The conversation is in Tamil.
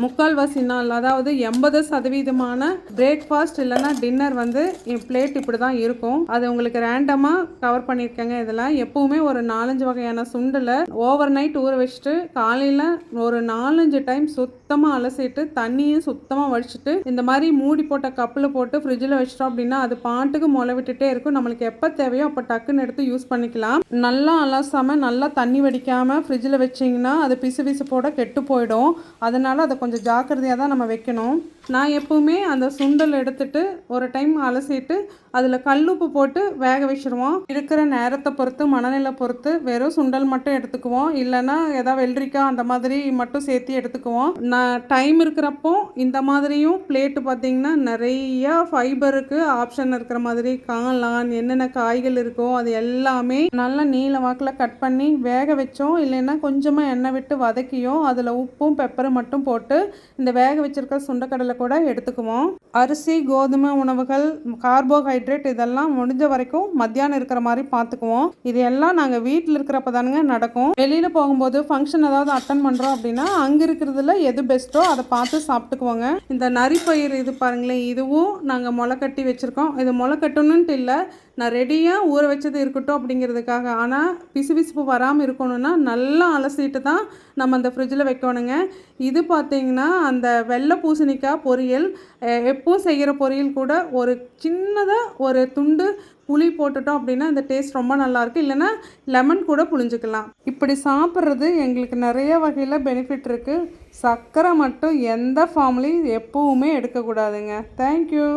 முக்கால்வாசி நாள் அதாவது 80% பிரேக்ஃபாஸ்ட் இல்லைன்னா டின்னர் வந்து என் பிளேட் இப்படி தான் இருக்கும். அது உங்களுக்கு ரேண்டமாக கவர் பண்ணியிருக்கேங்க. இதில் எப்பவுமே ஒரு 4-5 வகையான சுண்டலை ஓவர் நைட் ஊற வச்சுட்டு காலையில் ஒரு 4-5 டைம் சுத்தமாக அலசிட்டு தண்ணியும் சுத்தமாக வடிச்சிட்டு இந்த மாதிரி மூடி போட்ட கப்பில் போட்டு ஃப்ரிட்ஜில் வச்சிட்டோம் அப்படின்னா அது பாட்டுக்கு முளை விட்டுட்டே இருக்கும். நம்மளுக்கு எப்போ தேவையோ அப்போ டக்குன்னு எடுத்து யூஸ் பண்ணிக்கலாம். நல்லா அலசாமல் நல்லா தண்ணி வடிக்காமல் ஃப்ரிட்ஜில் வச்சிங்கன்னா அது பிசு பிசுப்போட கெட்டு போயிடும். அதனால் அதை கொஞ்சம் ஜாக்கிரதையாக தான் நம்ம வைக்கணும். நான் எப்போவுமே அந்த சுண்டல் எடுத்துட்டு ஒரு டைம் அலசிட்டு அதில் கல்லுப்பு போட்டு வேக வச்சுருவோம். இருக்கிற நேரத்தை பொறுத்து மனநிலை பொறுத்து வெறும் சுண்டல் மட்டும் எடுத்துக்குவோம். இல்லைன்னா ஏதாவது வெள்ளரிக்காய் அந்த மாதிரி மட்டும் சேர்த்து எடுத்துக்குவோம். நான் டைம் இருக்கிறப்போ இந்த மாதிரியும் பிளேட்டு பார்த்திங்கன்னா நிறையா ஃபைபருக்கு ஆப்ஷன் இருக்கிற மாதிரி காளான் என்னென்ன காய்கள் இருக்கோ அது எல்லாமே நல்லா நீல வாக்கில் கட் பண்ணி வேக வச்சோம். இல்லைன்னா கொஞ்சமாக எண்ணெய் விட்டு வதக்கியும் அதில் உப்பும் பெப்பரும் மட்டும் போட்டு இந்த வேக வச்சிருக்க சுண்டக்கடலை கூட எடுத்துக்குவோம். அரிசி கோதுமை உணவுகள் கார்போஹைட்ரேட் இதெல்லாம் முடிஞ்ச வரைக்கும் மத்தியானம் இருக்கிற மாதிரி பார்த்துக்குவோம். இது எல்லாம் நாங்கள் வீட்டில் இருக்கிறப்ப தானுங்க நடக்கும். வெளியில் போகும்போது ஃபங்க்ஷன் ஏதாவது அட்டன் பண்ணுறோம் அப்படின்னா அங்கே இருக்கிறதுல எது பெஸ்ட்டோ அதை பார்த்து சாப்பிட்டுக்குவோங்க. இந்த நரிப்பயிர் இது பாருங்களேன், இதுவும் நாங்கள் முளை கட்டி வச்சுருக்கோம். இது முளை கட்டணுன்ட்டு இல்லை, நான் ரெடியாக ஊற வச்சது இருக்கட்டும் அப்படிங்கிறதுக்காக. ஆனால் பிசுபிசுப்பு வராமல் இருக்கணும்னா நல்லா அலசிட்டு தான் நம்ம அந்த ஃப்ரிட்ஜில் வைக்கணுங்க. இது பார்த்திங்கன்னா அந்த வெள்ளை பூசணிக்காய் பொரியல், எப்பவும் செய்கிற பொரியல் கூட ஒரு சின்னதாக ஒரு துண்டு புளி போட்டுட்டோம் அப்படின்னா இந்த டேஸ்ட் ரொம்ப நல்லாயிருக்கு. இல்லைன்னா லெமன் கூட புளிஞ்சிக்கலாம். இப்படி சாப்பிட்றது எங்களுக்கு நிறைய வகையில் பெனிஃபிட் இருக்குது. சர்க்கரை மட்டும் எந்த ஃபார்ம்லேயும் எப்போவுமே எடுக்கக்கூடாதுங்க. தேங்க்யூ.